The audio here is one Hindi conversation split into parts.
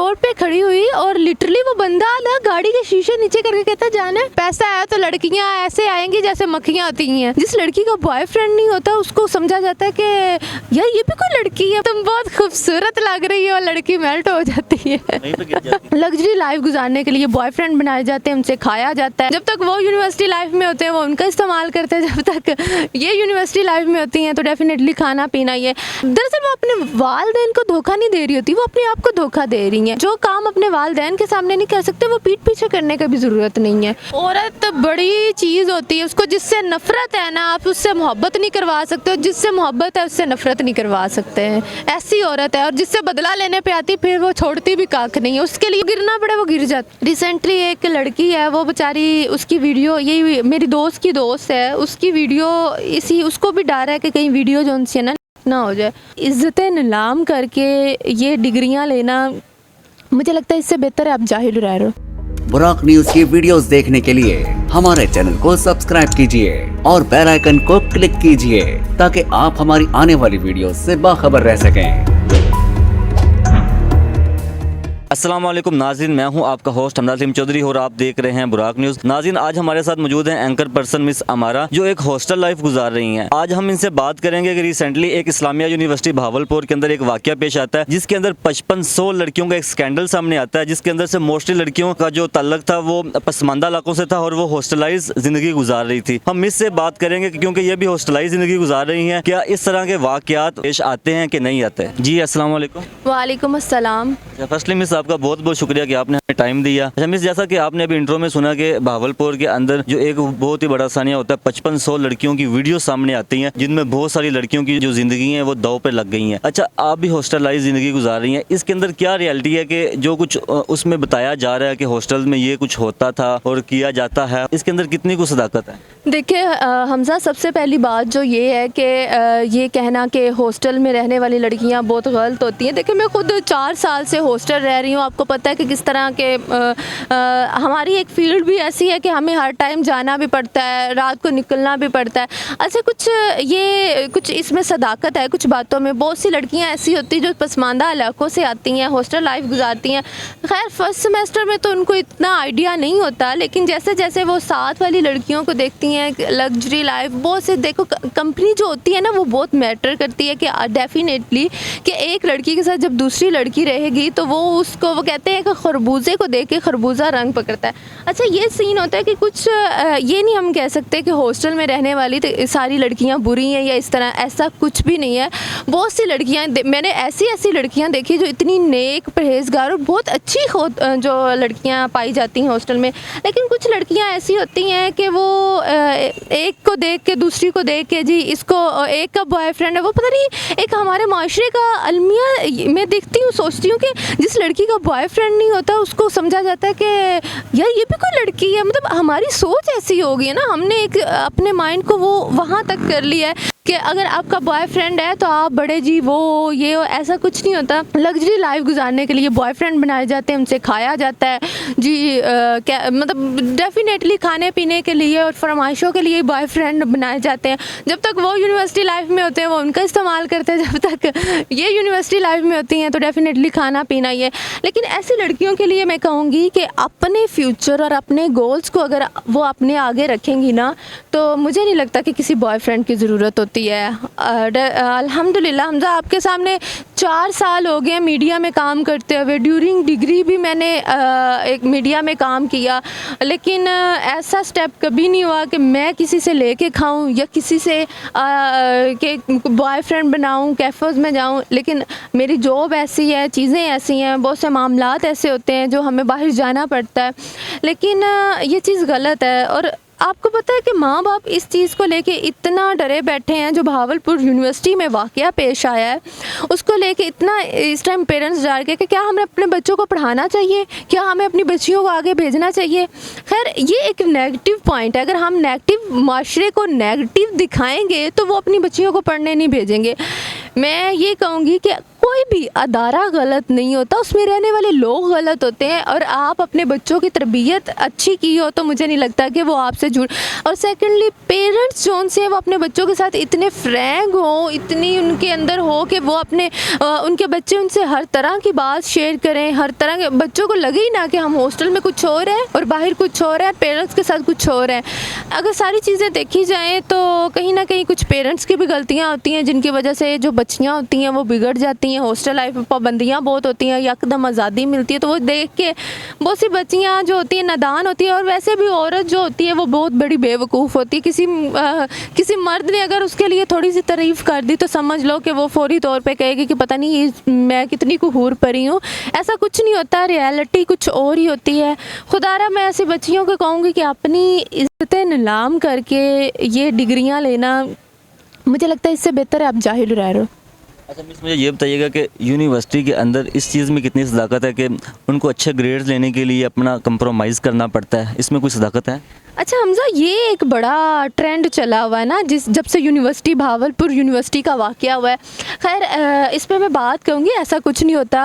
रोड पे खड़ी हुई और लिटरली वो बंदा ना गाड़ी के शीशे नीचे करके कहता जाना है पैसा आया तो लड़कियां ऐसे आएंगी जैसे मक्खियां आती हैं। जिस लड़की का बॉयफ्रेंड नहीं होता उसको समझा जाता है कि यार ये भी कोई लड़की है, तुम बहुत खूबसूरत लग रही है, और लड़की मेल्ट हो जाती है। लग्जरी लाइफ गुजारने के लिए बॉयफ्रेंड बनाए जाते हैं, उनसे खाया जाता है। जब तक वो यूनिवर्सिटी लाइफ में होते हैं वो उनका इस्तेमाल करते हैं, जब तक ये यूनिवर्सिटी लाइफ में होती हैं तो डेफिनेटली खाना पीना ही है। दरअसल वो अपने वालिदैन को धोखा नहीं दे रही होती, वो अपने आप को धोखा दे रही हैं। जो काम अपने वालिदैन के सामने नहीं कर सकते वो पीठ पीछे करने का भी ज़रूरत नहीं है। औरत बड़ी चीज़ होती है, उसको जिससे नफरत है ना आप उससे मोहब्बत नहीं करवा सकते, और जिससे मोहब्बत है उससे नफरत नहीं करवा सकते हैं। ऐसी औरत है, और जिससे बदला लेने पे आती फिर वो छोड़ती भी काक नहीं है, उसके लिए गिरना पड़े वो गिर जाती। रिसेंटली एक लड़की है, वो बेचारी उसकी वीडियो, ये मेरी दोस्त की दोस्त है, उसकी वीडियो इसी उसको भी डर है कि कहीं वीडियो जो उनसे ना हो जाए। इज्जतें नीलाम करके ये डिग्रियां लेना, मुझे लगता है इससे बेहतर है आप जाहिल रह रहे हो। बुराक न्यूज की वीडियोस देखने के लिए हमारे चैनल को सब्सक्राइब कीजिए और बेल आइकन को क्लिक कीजिए ताकि आप हमारी आने वाली वीडियोस से बाखबर रह सकें। अस्सलाम वालेकुम नाज़रीन, मैं हूं आपका होस्ट हमजा सिम चौधरी और आप देख रहे हैं बुराक न्यूज़। नाज़रीन, आज हमारे साथ मौजूद हैं एंकर पर्सन मिस अमारा, जो एक हॉस्टल लाइफ गुजार रही हैं। आज हम इनसे बात करेंगे कि रिसेंटली एक इस्लामिया यूनिवर्सिटी भावलपुर के अंदर एक वाकया पेश आता है जिसके अंदर 5500 लड़कियों का एक स्कैंडल सामने आता है, जिसके अंदर से मोस्टली लड़कियों का जो ताल्लुक था वो पसमानदा इलाकों से था और वो हॉस्टलाइज जिंदगी गुजार रही थी। हम मिस से बात करेंगे क्योंकि ये भी हॉस्टलाइज जिंदगी गुजार रही है, क्या इस तरह के वाकयात पेश आते हैं कि नहीं आते। जी अस्सलाम वालेकुम। वालेकुम अस्सलाम। फर्स्टली मिस आपका बहुत बहुत शुक्रिया कि आपने हमें टाइम दिया। अच्छा मिस, जैसा कि आपने अभी इंट्रो में सुना कि भावलपुर के अंदर जो एक बहुत ही बड़ा सानिया होता है, 5500 लड़कियों की वीडियो सामने आती हैं जिनमें बहुत सारी लड़कियों की जो जिंदगी है वो दाव पे लग गई हैं। अच्छा, आप भी हॉस्टलाइज जिंदगी गुजार रही हैं, इसके अंदर क्या रियलिटी है कि जो कुछ उसमें बताया जा रहा है कि हॉस्टल में ये कुछ होता था और किया जाता है, इसके अंदर कितनी कुछ सदाकत है? देखिए हमजा, सबसे पहली बात जो ये है कि ये कहना कि हॉस्टल में रहने वाली लड़कियां बहुत गलत होती हैं। देखिए मैं खुद 4 साल से हॉस्टल रह रही हूँ, आपको पता है कि किस तरह के हमारी एक फील्ड भी ऐसी है कि हमें हर टाइम जाना भी पड़ता है, रात को निकलना भी पड़ता है। अच्छा, कुछ इसमें सदाकत है कुछ बातों में। बहुत सी लड़कियां ऐसी होती हैं जो पसमानदा इलाकों से आती हैं, हॉस्टल लाइफ गुजारती हैं। खैर फर्स्ट सेमेस्टर में तो उनको इतना आइडिया नहीं होता, लेकिन जैसे जैसे वो साथ वाली लड़कियों को देखती हैं, लग्जरी लाइफ, बहुत से देखो कंपनी जो होती है ना वो बहुत मैटर करती है कि डेफिनेटली कि एक लड़की के साथ जब दूसरी लड़की रहेगी तो वो उसको, वो कहते हैं कि खरबूजे को देख के खरबूजा रंग पकड़ता है। अच्छा, ये सीन होता है कि कुछ ये नहीं हम कह सकते कि हॉस्टल में रहने वाली तो सारी लड़कियां बुरी हैं या इस तरह, ऐसा कुछ भी नहीं है। बहुत सी लड़कियां मैंने ऐसी लड़कियां देखी जो इतनी नेक, परहेजगार और बहुत अच्छी जो लड़कियां पाई जाती हैं हॉस्टल में। लेकिन कुछ लड़कियां ऐसी होती हैं कि वो एक को देख के दूसरी को देख के, जी इसको एक का बॉयफ्रेंड है, वो पता नहीं एक हमारे माशरे का अलमिया मैं देखती हूँ, सोचती हूँ कि जिस लड़की का बॉयफ्रेंड नहीं होता उसको समझा जाता है कि यार ये भी कोई लड़की है। मतलब हमारी सोच ऐसी हो गई है ना, हमने एक अपने माइंड को वो वहाँ तक कर लिया है कि अगर आपका बॉयफ्रेंड है तो आप बड़े जी वो ये ऐसा कुछ नहीं होता। लग्जरी लाइफ गुजारने के लिए बॉयफ्रेंड बनाए जाते हैं, उनसे खाया जाता है जी। क्या मतलब डेफिनेटली खाने पीने के लिए और फरमाइशों के लिए बॉयफ्रेंड बनाए जाते हैं। जब तक वो यूनिवर्सिटी लाइफ में होते हैं वो उनका इस्तेमाल करते हैं, जब तक ये यूनिवर्सिटी लाइफ में होती हैं तो डेफिनेटली खाना पीना ही है। लेकिन ऐसी लड़कियों के लिए मैं कहूँगी कि अपने फ्यूचर और अपने गोल्स को अगर वो अपने आगे रखेंगी ना, तो मुझे नहीं लगता कि किसी बॉयफ्रेंड की ज़रूरत होती है। अल्हम्दुलिल्लाह हमजा, आपके सामने 4 साल हो गए मीडिया में काम करते हुए। ड्यूरिंग डिग्री भी मैंने एक मीडिया में काम किया, लेकिन ऐसा स्टेप कभी नहीं हुआ कि मैं किसी से लेके खाऊं या किसी से के बॉयफ्रेंड बनाऊं, कैफ़ेज़ में जाऊं। लेकिन मेरी जॉब ऐसी है, चीज़ें ऐसी हैं, बहुत से मामलात ऐसे होते हैं जो हमें बाहर जाना पड़ता है। लेकिन ये चीज़ गलत है, और आपको पता है कि माँ बाप इस चीज़ को लेके इतना डरे बैठे हैं। जो भावलपुर यूनिवर्सिटी में वाक़या पेश आया है उसको लेके इतना इस टाइम पेरेंट्स डर गए कि क्या हमें अपने बच्चों को पढ़ाना चाहिए, क्या हमें अपनी बच्चियों को आगे भेजना चाहिए। खैर ये एक नेगेटिव पॉइंट है, अगर हम नेगेटिव माशरे को नेगेटिव दिखाएंगे तो वो अपनी बच्चियों को पढ़ने नहीं भेजेंगे। मैं ये कहूँगी कि कोई भी अदारा गलत नहीं होता, उसमें रहने वाले लोग गलत होते हैं। और आप अपने बच्चों की तरबियत अच्छी की हो तो मुझे नहीं लगता कि वो आपसे जुड़। और सेकेंडली पेरेंट्स जो उनसे वो अपने बच्चों के साथ इतने फ्रैंक हो, इतनी उनके अंदर हो कि वो अपने उनके बच्चे उनसे हर तरह की बात शेयर करें, हर तरह के बच्चों को लगे ही ना कि हम हॉस्टल में कुछ हो रहा है और बाहर कुछ हो रहा है, पेरेंट्स के साथ कुछ हो रहा है। अगर सारी चीज़ें देखी जाएँ तो कहीं ना कहीं कुछ पेरेंट्स की भी गलतियाँ होती हैं जिनकी वजह से जो बच्चियाँ होती हैं वो बिगड़ जाती हैं। हॉस्टल लाइफ में पाबंदियाँ बहुत होती हैं, यकदम आज़ादी मिलती है तो वो देख के बहुत सी बच्चियाँ जो होती हैं नादान होती है। और वैसे भी औरत जो होती है वो बहुत बड़ी बेवकूफ़ होती है। किसी मर्द ने अगर उसके लिए थोड़ी सी तारीफ़ कर दी तो समझ लो कि वो फौरी तौर पे कहेगी कि पता नहीं ये मैं कितनी कुहूर परी हूँ। ऐसा कुछ नहीं होता, रियलिटी कुछ और ही होती है। खुदारा मैं ऐसी बच्चियों को कहूँगी कि अपनी इज्जतें नीलाम करके ये डिग्रियाँ लेना, मुझे लगता है इससे बेहतर है आप जाहिल रह रहे हो। अच्छा मिस, मुझे ये बताइएगा कि यूनिवर्सिटी के अंदर इस चीज़ में कितनी सदाकत है कि उनको अच्छे ग्रेड्स लेने के लिए अपना कंप्रोमाइज़ करना पड़ता है, इसमें कोई सदाकत है? अच्छा हमजा, ये एक बड़ा ट्रेंड चला हुआ है ना जब से यूनिवर्सिटी भावलपुर यूनिवर्सिटी का वाक़या हुआ है। खैर इस पे मैं बात कहूँगी, ऐसा कुछ नहीं होता।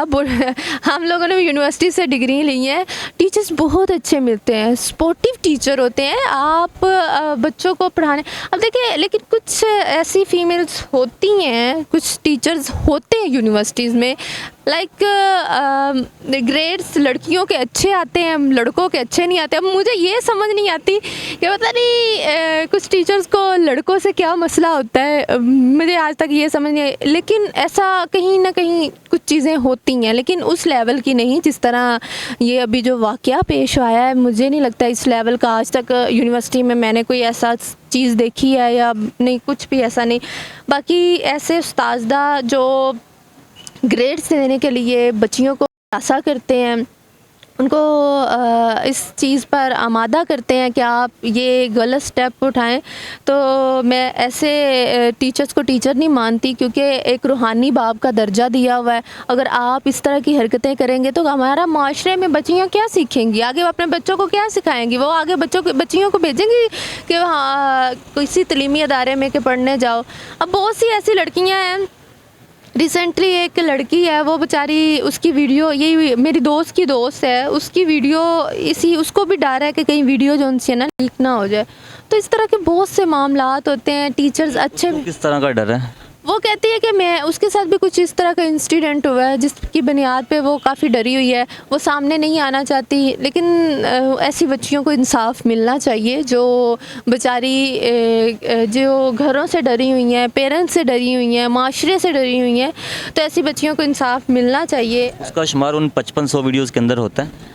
हम लोगों ने यूनिवर्सिटी से डिग्री ली है, टीचर्स बहुत अच्छे मिलते हैं, सपोर्टिव टीचर होते हैं आप बच्चों को पढ़ाने। अब देखिए लेकिन कुछ ऐसी फीमेल्स होती हैं, कुछ टीचर्स होते हैं यूनिवर्सिटीज़ में लाइक ग्रेड्स लड़कियों के अच्छे आते हैं, लड़कों के अच्छे नहीं आते। अब मुझे ये समझ नहीं आती कि पता नहीं कुछ टीचर्स को लड़कों से क्या मसला होता है, मुझे आज तक ये समझ नहीं आई। लेकिन ऐसा कहीं ना कहीं कुछ चीज़ें होती हैं, लेकिन उस लेवल की नहीं जिस तरह ये अभी जो वाक़या पेश आया है। मुझे नहीं लगता इस लेवल का आज तक यूनिवर्सिटी में मैंने कोई ऐसा चीज़ देखी है या नहीं, कुछ भी ऐसा नहीं। बाकी ऐसे उस्तादा जो ग्रेड्स देने के लिए बच्चियों को आशा करते हैं, उनको इस चीज़ पर आमादा करते हैं कि आप ये गलत स्टेप उठाएं, तो मैं ऐसे टीचर्स को टीचर नहीं मानती, क्योंकि एक रूहानी बाप का दर्जा दिया हुआ है। अगर आप इस तरह की हरकतें करेंगे तो हमारा माशरे में बच्चियाँ क्या सीखेंगी, आगे अपने बच्चों को क्या सिखाएंगी? वो आगे बच्चियों को भेजेंगी कि हाँ किसी तलीमी अदारे में के पढ़ने जाओ। अब बहुत सी ऐसी लड़कियाँ हैं, रिसेंटली एक लड़की है वो बेचारी, उसकी वीडियो, ये मेरी दोस्त की दोस्त है, उसकी वीडियो उसको भी डर है कि कहीं वीडियो जो उनसे ना लीक ना हो जाए। तो इस तरह के बहुत से मामलात होते हैं। टीचर्स अच्छे, किस तरह का डर है? वो कहती है कि मैं, उसके साथ भी कुछ इस तरह का इंसिडेंट हुआ है जिसकी बुनियाद पे वो काफ़ी डरी हुई है, वो सामने नहीं आना चाहती। लेकिन ऐसी बच्चियों को इंसाफ मिलना चाहिए जो बेचारी जो घरों से डरी हुई हैं, पेरेंट्स से डरी हुई हैं, माशरे से डरी हुई हैं, तो ऐसी बच्चियों को इंसाफ मिलना चाहिए। उसका शुमार उन 5500 वीडियोज़ के अंदर होता है?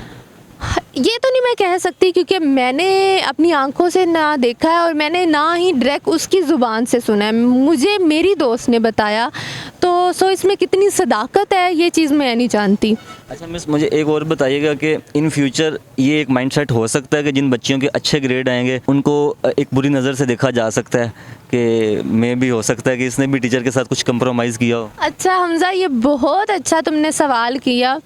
ये तो नहीं मैं कह सकती, क्योंकि मैंने अपनी आंखों से ना देखा है और मैंने ना ही डायरेक्ट उसकी ज़ुबान से सुना है, मुझे मेरी दोस्त ने बताया। तो सो इसमें कितनी सदाकत है ये चीज़ मैं नहीं जानती। अच्छा मिस, मुझे एक और बताइएगा कि इन फ्यूचर ये एक माइंडसेट हो सकता है कि जिन बच्चियों के अच्छे ग्रेड आएंगे उनको एक बुरी नज़र से देखा जा सकता है कि मैं भी हो सकता है कि इसने भी टीचर के साथ कुछ कंप्रोमाइज़ किया हो? अच्छा हमजा, ये बहुत अच्छा तुमने सवाल किया।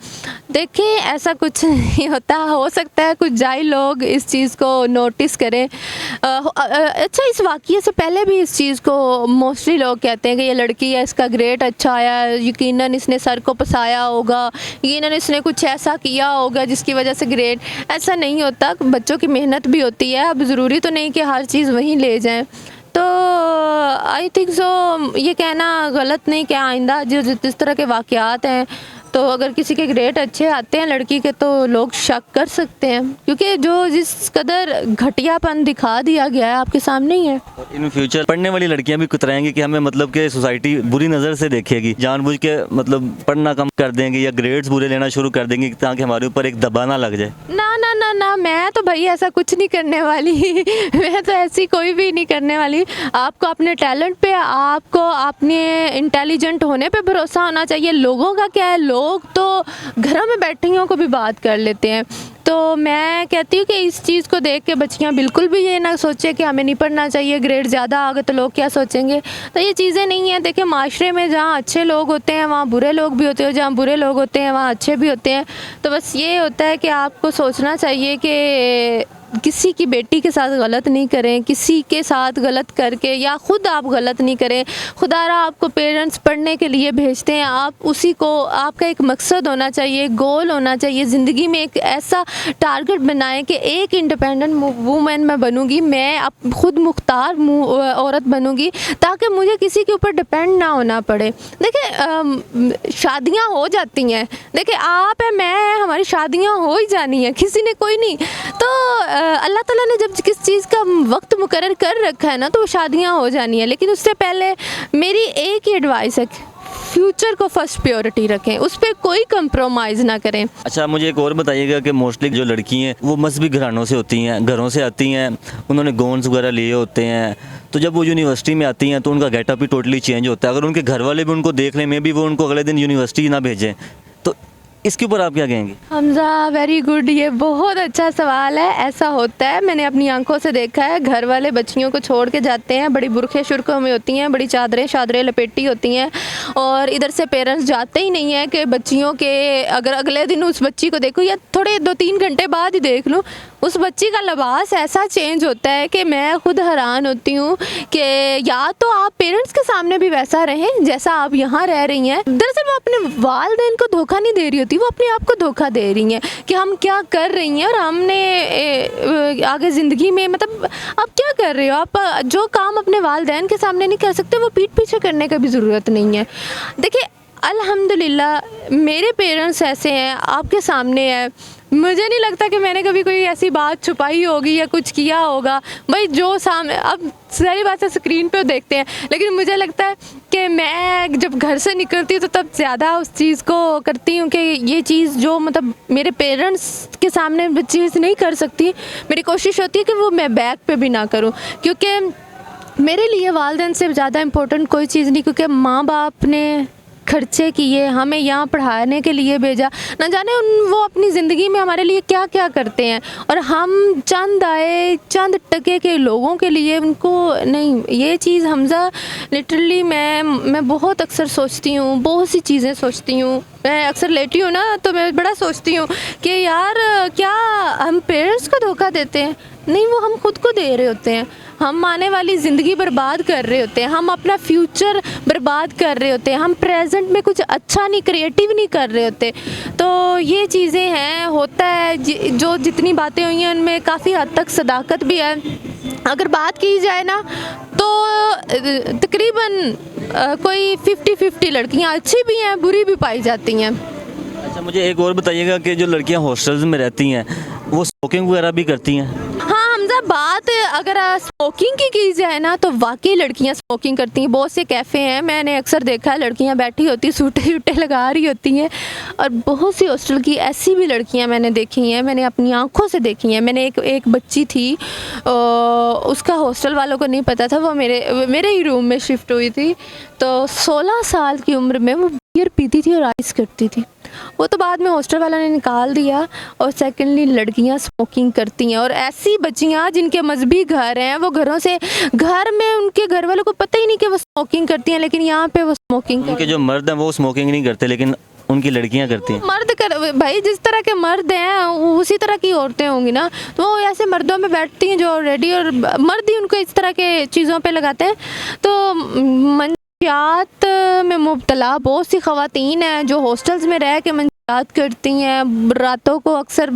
देखिए ऐसा कुछ नहीं होता, हो सकता है कुछ जाहिल लोग इस चीज़ को नोटिस करें। अच्छा इस वाक़ये से पहले भी इस चीज़ को मोस्टली लोग कहते हैं कि ये लड़की है, इसका ग्रेड अच्छा आया, यकीनन इसने सर को पसाया होगा, यकीनन इसने कुछ ऐसा किया होगा जिसकी वजह से ग्रेड। ऐसा नहीं होता, बच्चों की मेहनत भी होती है। अब ज़रूरी तो नहीं कि हर चीज़ वहीं ले जाएं। तो आई थिंक सो ये कहना गलत नहीं कि आइंदा जिस तरह के वाक़यात हैं, तो अगर किसी के ग्रेड अच्छे आते हैं लड़की के तो लोग शक कर सकते हैं, क्योंकि जो जिस कदर घटियापन दिखा दिया गया है आपके सामने ही है। इन फ्यूचर पढ़ने वाली लड़कियां भी कुतराएंगी कि हमें मतलब कि सोसाइटी बुरी नज़र से देखेगी, जानबूझ के मतलब पढ़ना कम कर देंगी या ग्रेड्स बुरे लेना शुरू कर देंगी ताकि हमारे ऊपर एक दबाव ना लग जाए। ना ना ना ना, मैं तो भाई ऐसा कुछ नहीं करने वाली मैं तो ऐसी कोई भी नहीं करने वाली। आपको अपने टैलेंट पे, आपको अपने इंटेलिजेंट होने पे भरोसा होना चाहिए। लोगों का क्या है, लोग तो घरों में बैठियों को भी बात कर लेते हैं। तो मैं कहती हूँ कि इस चीज़ को देख के बच्चियाँ बिल्कुल भी ये ना सोचे कि हमें नहीं पढ़ना चाहिए, ग्रेड ज़्यादा आ गए तो लोग क्या सोचेंगे। तो ये चीज़ें नहीं हैं। देखिए माशरे में जहाँ अच्छे लोग होते हैं वहाँ बुरे लोग भी होते हैं, जहाँ बुरे लोग होते हैं वहाँ अच्छे भी होते हैं। तो बस ये होता है कि आपको सोचना चाहिए कि किसी की बेटी के साथ गलत नहीं करें, किसी के साथ गलत करके या ख़ुद आप गलत नहीं करें। खुदारा आपको पेरेंट्स पढ़ने के लिए भेजते हैं, आप उसी को, आपका एक मकसद होना चाहिए, गोल होना चाहिए ज़िंदगी में, एक ऐसा टारगेट बनाएं कि एक इंडिपेंडेंट वूमेन मैं बनूंगी, मैं अब खुद मुख्तार औरत बनूंगी, ताकि मुझे किसी के ऊपर डिपेंड ना होना पड़े। देखिए शादियां हो जाती हैं, देखिए आप है, मैं है, हमारी शादियां हो ही जानी है, किसी ने कोई नहीं। तो अल्लाह ताला ने जब किस चीज़ का वक्त मुकर्रर कर रखा है ना, तो वो शादियां हो जानी है। लेकिन उससे पहले मेरी एक ही एडवाइस है, फ्यूचर को फर्स्ट प्रायोरिटी रखें, उस पर कोई कंप्रोमाइज़ ना करें। अच्छा, मुझे एक और बताइएगा कि मोस्टली जो लड़की हैं वो मजहबी घरानों से होती हैं, घरों से आती हैं, उन्होंने गॉन्स वगैरह लिए होते हैं, तो जब वो यूनिवर्सिटी में आती हैं तो उनका गेटअप ही टोटली चेंज होता है। अगर उनके घर वाले भी उनको देख लें, मे भी वो उनको अगले दिन यूनिवर्सिटी ना भेजें, तो इसके ऊपर आप क्या कहेंगे? हमज़ा वेरी गुड, ये बहुत अच्छा सवाल है। ऐसा होता है, मैंने अपनी आंखों से देखा है। घर वाले बच्चियों को छोड़ के जाते हैं, बड़ी बुरखे शुरकों में होती हैं, बड़ी चादरें शादरें लपेटी होती हैं, और इधर से पेरेंट्स जाते ही नहीं हैं कि बच्चियों के, अगर अगले दिन उस बच्ची को देखूँ या थोड़े 2-3 घंटे बाद ही देख लूँ, उस बच्ची का लिबास ऐसा चेंज होता है कि मैं खुद हैरान होती हूँ कि या तो आप पेरेंट्स के सामने भी वैसा रहें जैसा आप यहाँ रह रही हैं। दरअसल वो अपने वालिदैन को धोखा नहीं दे रही होती, वो अपने आप को धोखा दे रही हैं कि हम क्या कर रही हैं और हमने आगे ज़िंदगी में, मतलब आप क्या कर रहे हो, आप जो काम अपने वालिदैन के सामने नहीं कर सकते वो पीठ पीछे करने का भी ज़रूरत नहीं है। देखिए अल्हम्दुलिल्लाह मेरे पेरेंट्स ऐसे हैं, आपके सामने है, मुझे नहीं लगता कि मैंने कभी कोई ऐसी बात छुपाई होगी या कुछ किया होगा। भाई जो सामने, अब सारी बातें स्क्रीन पे देखते हैं, लेकिन मुझे लगता है कि मैं जब घर से निकलती हूँ तो तब ज़्यादा उस चीज़ को करती हूँ कि ये चीज़ जो मतलब मेरे पेरेंट्स के सामने चीज़ नहीं कर सकती, मेरी कोशिश होती है कि वो मैं बैक पे भी ना करूँ, क्योंकि मेरे लिए वालिदैन से ज़्यादा इम्पोर्टेंट कोई चीज़ नहीं। क्योंकि माँ बाप ने खर्चे किए, हमें यहाँ पढ़ाने के लिए भेजा, न जाने वो अपनी ज़िंदगी में हमारे लिए क्या क्या करते हैं, और हम चंद आए चंद टके के लोगों के लिए उनको नहीं। ये चीज़ हमज़ा लिटरली मैं बहुत अक्सर सोचती हूँ, बहुत सी चीज़ें सोचती हूँ। मैं अक्सर लेटी हूँ ना तो मैं बड़ा सोचती हूँ कि यार क्या हम पेरेंट्स को धोखा देते हैं? नहीं, वो हम खुद को दे रहे होते हैं। हम आने वाली ज़िंदगी बर्बाद कर रहे होते हैं, हम अपना फ्यूचर बर्बाद कर रहे होते हैं, हम प्रेजेंट में कुछ अच्छा नहीं, क्रिएटिव नहीं कर रहे होते। तो ये चीज़ें हैं, होता है जो जितनी बातें हुई हैं उनमें काफ़ी हद तक सदाकत भी है। अगर बात की जाए ना तो तकरीबन कोई 50-50 लड़कियां अच्छी भी हैं, बुरी भी पाई जाती हैं। अच्छा, मुझे एक और बताइएगा कि जो लड़कियां हॉस्टल्स में रहती हैं वो स्मोकिंग वगैरह भी करती हैं? हाँ हमज़ा, बात अगर स्मोकिंग की जाए ना तो वाकई लड़कियां स्मोकिंग करती हैं। बहुत से कैफ़े हैं, मैंने अक्सर देखा है, लड़कियां बैठी होती, सूटे शूटे लगा रही होती हैं। और बहुत सी हॉस्टल की ऐसी भी लड़कियां मैंने देखी हैं, मैंने अपनी आंखों से देखी हैं। मैंने एक बच्ची थी, उसका हॉस्टल वालों को नहीं पता था, वो मेरे ही रूम में शिफ्ट हुई थी। तो 16 साल की उम्र में वो बियर पीती थी और आइस करती थी। वो तो बाद में हॉस्टल वाला ने निकाल दिया। और सेकेंडली लड़कियां स्मोकिंग करती हैं, और ऐसी बच्चियां जिनके मजहबी घर हैं, वो घरों से, घर में उनके घर वालों को पता ही नहीं कि वो स्मोकिंग करती हैं, लेकिन यहाँ पे वो स्मोकिंग उनके जो मर्द हैं वो स्मोकिंग नहीं करते, लेकिन उनकी लड़कियां करती हैं। मर्द कर भाई, जिस तरह के मर्द हैं उसी तरह की औरतें होंगी ना, तो वो ऐसे मर्दों में बैठती हैं जो ऑलरेडी, और मर्द ही उनको इस तरह के चीज़ों पे लगाते हैं। तो मंशियात में मुब्तला बहुत सी ख़वातीन हैं जो हॉस्टल्स में रह के मंशियात करती हैं, रातों को अक्सर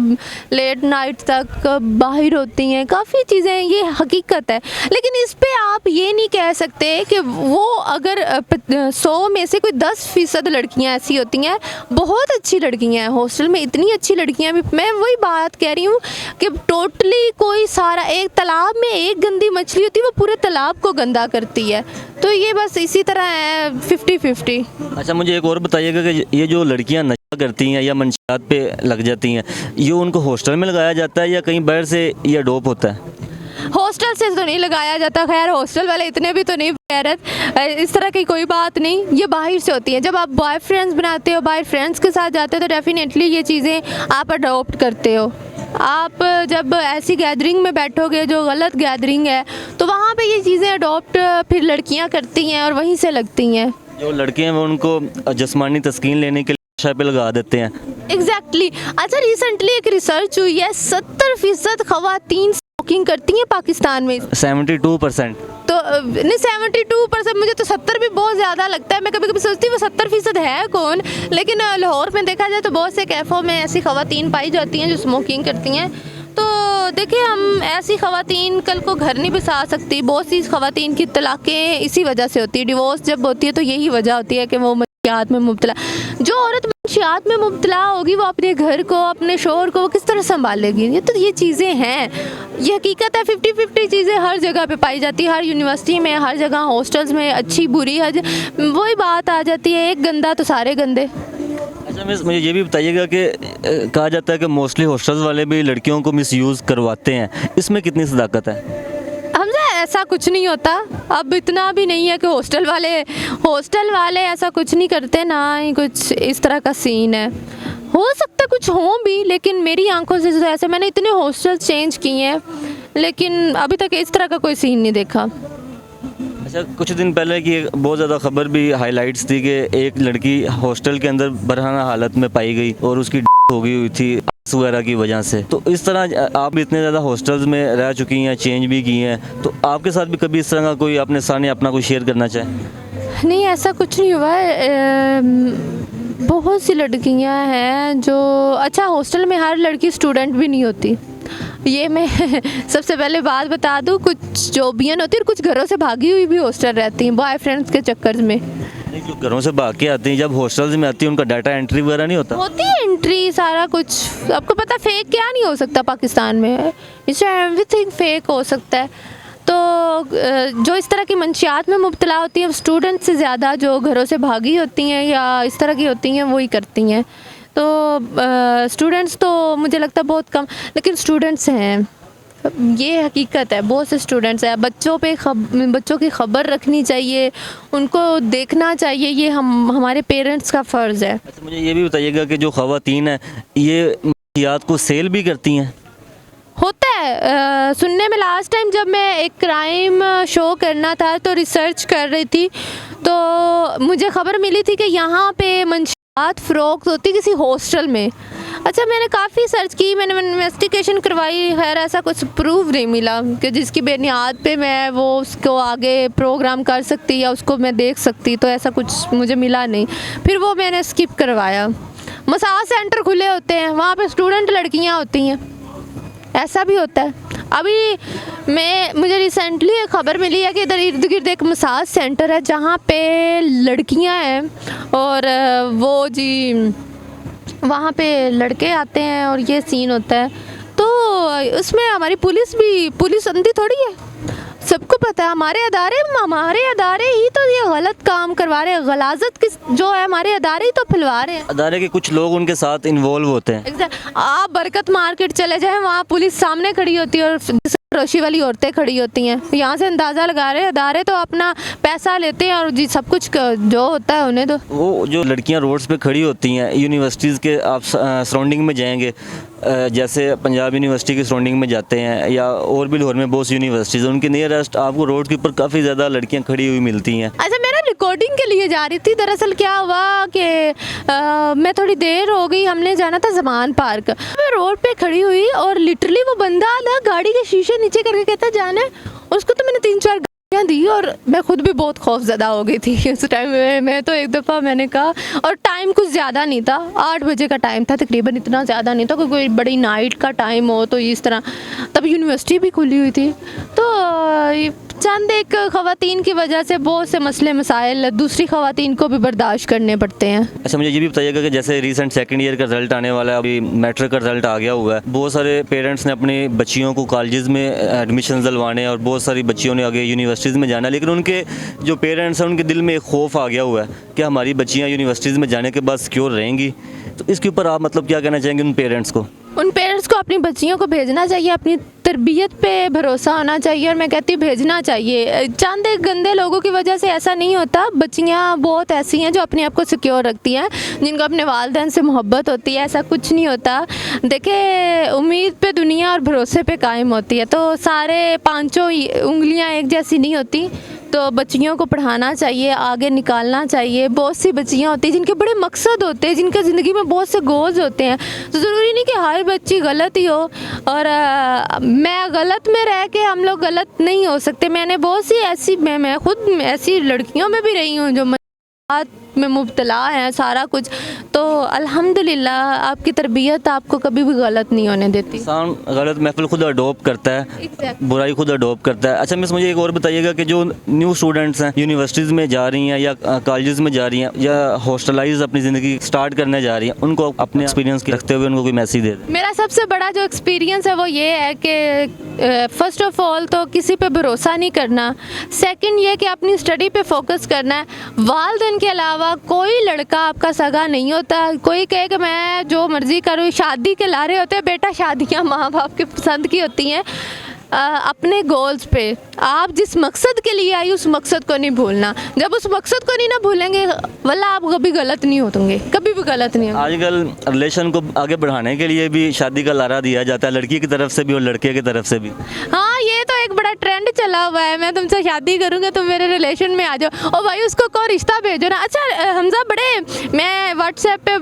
लेट नाइट तक बाहर होती हैं, काफ़ी चीज़ें, ये हकीकत है। लेकिन इस पे आप ये नहीं कह सकते कि वो अगर 100 में से कोई 10% लड़कियां ऐसी होती हैं, बहुत अच्छी लड़कियां हैं हॉस्टल में, इतनी अच्छी लड़कियां भी। मैं वही बात कह रही हूँ कि टोटली कोई सारा, एक तालाब में एक गंदी मछली होती है, वो पूरे तालाब को गंदा करती है। तो ये बस इसी तरह है, 50-50। अच्छा, मुझे एक और बताइएगा कि ये जो लड़कियां नशा करती हैं या मंशियात पे लग जाती हैं, ये उनको हॉस्टल में लगाया जाता है या कहीं बाहर से ये अडॉप्ट होता है? हॉस्टल से तो नहीं लगाया जाता, खैर हॉस्टल वाले इतने भी तो नहीं गैरत, इस तरह की कोई बात नहीं, ये बाहर से होती है। जब आप बॉयफ्रेंड्स बनाते हो, बाहर फ्रेंड्स के साथ जाते हो, तो डेफिनेटली ये चीज़ें आप अडॉप्ट करते हो। आप जब ऐसी गैदरिंग में बैठोगे जो गलत गैदरिंग है, तो वहाँ पे ये चीज़ें अडॉप्ट फिर लड़कियाँ करती हैं और वहीं से लगती हैं। जो लड़के हैं वो उनको जिस्मानी तस्कीन लेने के लिए नशा पे लगा देते हैं। एग्जैक्टली अच्छा रिसेंटली एक रिसर्च हुई है 70% खवातीन स्मोकिंग करती हैं पाकिस्तान में। 72%। तो नहीं 72%, मुझे तो 70 भी बहुत ज़्यादा लगता है। मैं कभी कभी सोचती हूँ वो 70% है कौन, लेकिन लाहौर में देखा जाए तो बहुत से कैफ़ों में ऐसी खवातीन पाई जाती हैं जो स्मोकिंग करती हैं। तो देखिए हम ऐसी खवातीन कल को घर नहीं बसा सकती। बहुत सी खवातीन की तलाक़ें इसी वजह से होती है। डिवोर्स जब होती है तो यही वजह होती है कि वो मंशियात में मुब्तला। जो औरत मंशियात में मुब्तला होगी वो अपने घर को, अपने शोहर को वो किस तरह संभालेगी? ये चीज़ें हैं, ये हकीकत है। 50-50 चीज़ें हर जगह पे पाई जाती है, हर यूनिवर्सिटी में, हर जगह हॉस्टल्स में, अच्छी बुरी वही बात आ जाती है, एक गंदा तो सारे गंदे। अच्छा मिस, मुझे ये भी बताइएगा कि कहा जाता है कि मोस्टली हॉस्टल्स वाले भी लड़कियों को मिसयूज़ करवाते हैं, इसमें कितनी सदाकत है? हमसे ऐसा कुछ नहीं होता। अब इतना भी नहीं है कि हॉस्टल वाले ऐसा कुछ नहीं करते, ना ही कुछ इस तरह का सीन है। हो सकता कुछ हो भी, लेकिन मेरी आंखों से जो ऐसे मैंने इतने हॉस्टल चेंज किए हैं, लेकिन अभी तक इस तरह का कोई सीन नहीं देखा। अच्छा, कुछ दिन पहले की एक बहुत ज़्यादा खबर भी हाईलाइट्स थी कि एक लड़की हॉस्टल के अंदर बरहना हालत में पाई गई और उसकी हो गई हुई थी वगैरह की वजह से। तो इस तरह आप इतने ज़्यादा हॉस्टल्स में रह चुकी हैं, चेंज भी की हैं, तो आपके साथ भी कभी इस तरह का कोई अपने सामने अपना कोई शेयर करना चाहे? नहीं, ऐसा कुछ नहीं हुआ है। बहुत सी लड़कियां हैं जो, अच्छा हॉस्टल में हर लड़की स्टूडेंट भी नहीं होती, ये मैं सबसे पहले बात बता दूं। कुछ जॉबियन होती है और कुछ घरों से भागी हुई भी हॉस्टल रहती हैं बॉयफ्रेंड्स के चक्कर में। जो घरों से भाग के आती हैं, जब हॉस्टल्स में आती हैं, उनका डाटा एंट्री वगैरह नहीं होता? होती है एंट्री, सारा कुछ। आपको पता फेक क्या नहीं हो सकता पाकिस्तान में, इससे एवरीथिंग फेक हो सकता है। तो जो इस तरह की मंशियात में मुब्तला होती है, स्टूडेंट से ज़्यादा जो घरों से भागी होती हैं या इस तरह की होती हैं वही करती हैं। तो स्टूडेंट्स तो मुझे लगता है बहुत कम, लेकिन स्टूडेंट्स हैं, ये हकीकत है। बहुत से स्टूडेंट्स हैं। बच्चों की खबर रखनी चाहिए, उनको देखना चाहिए, ये हमारे पेरेंट्स का फ़र्ज़ है। अच्छा, मुझे ये भी बताइएगा कि जो ख़वातीन हैं ये मंशियात को सेल भी करती हैं? होता है। सुनने में लास्ट टाइम जब मैं एक क्राइम शो करना था तो रिसर्च कर रही थी, तो मुझे खबर मिली थी कि यहाँ पे मंशियात फ़रोख्त होती किसी हॉस्टल में। अच्छा, मैंने काफ़ी सर्च की, मैंने इन्वेस्टिगेशन करवाई, खैर ऐसा कुछ प्रूफ नहीं मिला कि जिसकी बुनियाद पे मैं वो उसको आगे प्रोग्राम कर सकती या उसको मैं देख सकती, तो ऐसा कुछ मुझे मिला नहीं। फिर वो मैंने स्किप करवाया। मसाज सेंटर खुले होते हैं, वहाँ पे स्टूडेंट लड़कियाँ होती हैं, ऐसा भी होता है। अभी मुझे रिसेंटली एक ख़बर मिली है कि इधर इर्द गिर्द एक मसाज सेंटर है जहाँ पे लड़कियाँ हैं और वो जी वहाँ पे लड़के आते हैं और ये सीन होता है। तो उसमें हमारी पुलिस अंधी थोड़ी है, सबको पता है। हमारे अदारे ही तो ये गलत काम करवा रहे हैं, गलाजत किस जो है हमारे अदारे ही तो फैलवा रहे हैं। अदारे के कुछ लोग उनके साथ इन्वॉल्व होते हैं। आप बरकत मार्केट चले जाएं, वहाँ पुलिस सामने खड़ी होती है और रोशी वाली औरतें खड़ी होती हैं। यहाँ से अंदाज़ा लगा रहे हैं अदारे तो अपना पैसा लेते हैं और जी सब कुछ जो होता है उन्हें। तो वो जो लड़कियाँ रोड्स पे खड़ी होती हैं यूनिवर्सिटीज़ के, आप सराउंडिंग में जाएंगे, जैसे पंजाब यूनिवर्सिटी की सराउंडिंग में जाते हैं या और भी लाहौर में बहुत सी यूनिवर्सिटीज़, उनके नियरेस्ट आपको रोड के ऊपर काफ़ी ज़्यादा लड़कियाँ खड़ी हुई मिलती हैं। अच्छा, मैं रिकॉर्डिंग के लिए जा रही थी। दरअसल क्या हुआ कि मैं थोड़ी देर हो गई, हमने जाना था ज़मान पार्क। मैं रोड पे खड़ी हुई और लिटरली वो बंदा ना गाड़ी के शीशे नीचे करके कहता जाना है, और उसको तो मैंने 3-4 गालियाँ दी और मैं खुद भी बहुत खौफज़दा हो गई थी उस टाइम में। मैं तो एक दफ़ा मैंने कहा, और टाइम कुछ ज़्यादा नहीं था, 8 बजे का टाइम था तकरीबन, इतना ज़्यादा नहीं था कि कोई बड़ी नाइट का टाइम हो तो इस तरह। तब यूनिवर्सिटी भी खुली हुई थी। तो चंद एक ख़वातीन की वजह से बहुत से मसले मसाइल दूसरी ख़वातीन को भी बर्दाश्त करने पड़ते हैं। अच्छा, मुझे ये भी बताइएगा कि जैसे रिसेंट सेकंड ईयर का रिजल्ट आने वाला है, अभी मैट्रिक का रिजल्ट आ गया हुआ है, बहुत सारे पेरेंट्स ने अपनी बच्चियों को कॉलेजेस में एडमिशन दिलवाने और बहुत सारी बच्चियों ने आगे यूनिवर्सिटीज़ में जाना, लेकिन उनके जो पेरेंट्स हैं उनके दिल में एक खौफ आ गया हुआ है कि हमारी बच्चियाँ यूनिवर्सिटीज़ में जाने के बाद सिक्योर रहेंगी। तो इसके ऊपर आप मतलब क्या कहना चाहेंगे उन पेरेंट्स को? उन पेरेंट्स को अपनी बच्चियों को भेजना चाहिए, अपनी तरबियत पे भरोसा होना चाहिए, और मैं कहती हूँ भेजना चाहिए। चंद एक गंदे लोगों की वजह से ऐसा नहीं होता। बच्चियाँ बहुत ऐसी हैं जो अपने आप को सिक्योर रखती हैं, जिनको अपने वालिदैन से मोहब्बत होती है, ऐसा कुछ नहीं होता। देखिए, उम्मीद पे दुनिया और भरोसे पे कायम होती है, तो सारे 5 उंगलियाँ एक जैसी नहीं होती। तो बच्चियों को पढ़ाना चाहिए, आगे निकालना चाहिए। बहुत सी बच्चियाँ होती हैं जिनके बड़े मकसद होते हैं, जिनके ज़िंदगी में बहुत से गोल्स होते हैं। तो ज़रूरी नहीं कि हर बच्ची गलत ही हो, और मैं गलत में रह के हम लोग गलत नहीं हो सकते। मैंने बहुत सी ऐसी मैं खुद ऐसी लड़कियों में भी रही हूँ जो में मुब्तला हैं सारा कुछ। तो अल्हम्दुलिल्लाह आपकी तरबियत आपको कभी भी गलत नहीं होने देती। इंसान गलत महफिल खुद अडोप्ट करता है, Exactly. बुराई खुद अडोप्ट करता है। अच्छा मिस, मुझे एक और बताइएगा कि जो न्यू स्टूडेंट्स हैं, यूनिवर्सिटीज़ में जा रही हैं या कॉलेजेस में जा रही हैं या हॉस्टलाइज अपनी ज़िंदगी स्टार्ट करने जा रही हैं, उनको अपने एक्सपीरियंस रखते हुए उनको कोई मैसेज दे दें। मेरा सबसे बड़ा जो एक्सपीरियंस है वो ये है कि फ़र्स्ट ऑफ ऑल तो किसी पे भरोसा नहीं करना। सेकंड ये कि अपनी स्टडी पे फोकस करना है। वालिदैन के अलावा कोई लड़का आपका सगा नहीं होता। कोई कहे कि मैं जो मर्ज़ी करूँ, शादी के लारे होते हैं बेटा, शादियाँ माँ बाप के पसंद की होती हैं। अपने गोल्स पे आप जिस मकसद के लिए आई उस मकसद को नहीं भूलना। जब उस मकसद को नहीं ना भूलेंगे वल्ला आप कभी गलत नहीं होंगे, कभी भी गलत नहीं होंगे। आजकल रिलेशन को आगे बढ़ाने के लिए भी शादी का लारा दिया जाता है, लड़की की तरफ से भी और लड़के की तरफ से भी। हाँ, ये तो एक बड़ा ट्रेंड चला हुआ है, मैं तुमसे शादी करूँगा तुम मेरे रिलेशन में आ जाओ, और भाई उसको को रिश्ता भेजो ना। अच्छा हमजा, बड़े मैं व्हाट्सएप पे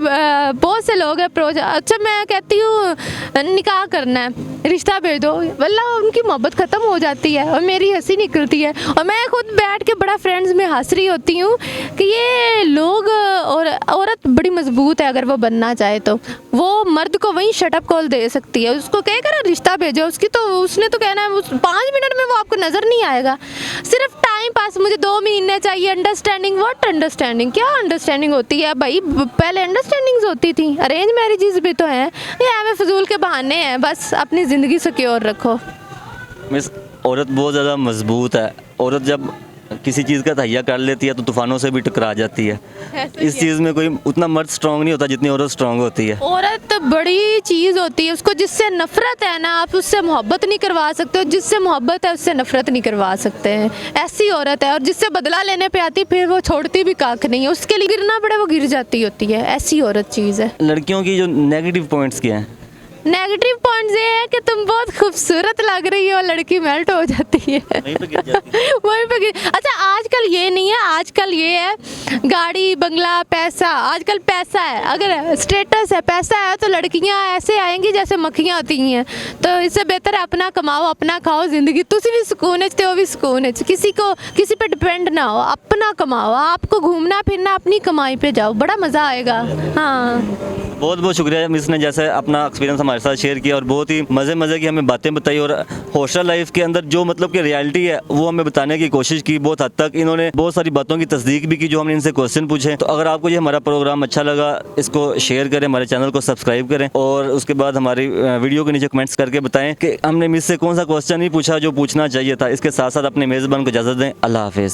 बहुत से लोग अप्रोच, अच्छा मैं कहती हूँ निकाह करना है, रिश्ता भेज दो, वल्ला उनकी मोहब्बत ख़त्म हो जाती है और मेरी हंसी निकलती है। और मैं खुद बैठ के बड़ा फ्रेंड्स में हंस रही होती हूँ कि ये लोग, और औरत बड़ी मजबूत है, अगर वो बनना चाहे तो वो मर्द को वहीं शटअप कॉल दे सकती है। उसको कहेगा ना रिश्ता भेजो, उसने तो कहना है 5 मिनट में वो आपको नज़र नहीं आएगा। सिर्फ टाइम पास, मुझे 2 महीने चाहिए। अंडरस्टैंडिंग, व्हाट अंडरस्टैंडिंग, क्या अंडरस्टैंडिंग होती है भाई? पहले अंडरस्टैंडिंग्स होती थी, अरेंज मैरिजेस भी तो हैं, ये हमें फजूल के बहाने हैं। बस अपनी ज़िंदगी सिक्योर रखो। मिस, औरत बहुत ज़्यादा मजबूत है। औरत जब किसी चीज़ का तहैया कर लेती है तो तूफ़ानों से भी टकरा जाती है। इस चीज़ में कोई उतना मर्द स्ट्रांग नहीं होता जितनी औरत स्ट्रांग होती है। औरत बड़ी चीज़ होती है, उसको जिससे नफ़रत है ना आप उससे मोहब्बत नहीं करवा सकते, और जिससे मोहब्बत है उससे नफ़रत नहीं करवा सकते हैं। ऐसी औरत है, और जिससे बदला लेने पे आती फिर वो छोड़ती भी काख नहीं है, उसके लिए गिरना पड़े वो गिर जाती होती है। ऐसी औरत चीज़ है। लड़कियों की जो नेगेटिव पॉइंट्स क्या हैं? नेगेटिव पॉइंट्स ये है कि तुम बहुत खूबसूरत लग रही हो, लड़की मेल्ट हो जाती है वहीं पे गिर जाती है। वहीं पे अच्छा आजकल ये नहीं है, आजकल ये है गाड़ी बंगला पैसा। आजकल पैसा है, अगर स्टेटस है, पैसा है, तो लड़कियां ऐसे आएंगी जैसे मक्खियां आती हैं। तो इससे बेहतर है अपना कमाओ, अपना खाओ, ज़िंदगी तुसी भी सुकून है ते वो भी सुकून है। किसी पे डिपेंड ना हो, अपना कमाओ, आपको घूमना फिरना अपनी कमाई पे जाओ, बड़ा मज़ा आएगा। हाँ, बहुत बहुत शुक्रिया मिस ने जैसे अपना एक्सपीरियंस हमारे साथ शेयर किया और बहुत ही मज़े की हमें बातें बताई, और हॉस्टल लाइफ के अंदर जो मतलब कि रियलिटी है वो हमें बताने की कोशिश की। बहुत हद तक इन्होंने बहुत सारी बातों की तस्दीक भी की जो हमने इनसे क्वेश्चन पूछे। तो अगर आपको ये हमारा प्रोग्राम अच्छा लगा, इसको शेयर करें, हमारे चैनल को सब्सक्राइब करें, और उसके बाद हमारी वीडियो के नीचे कमेंट्स करके बताएं कि हमने मिस से कौन सा क्वेश्चन नहीं पूछा जो पूछना चाहिए था। इसके साथ साथ अपने मेज़बान को इजाज़त दें। अल्लाह हाफिज़।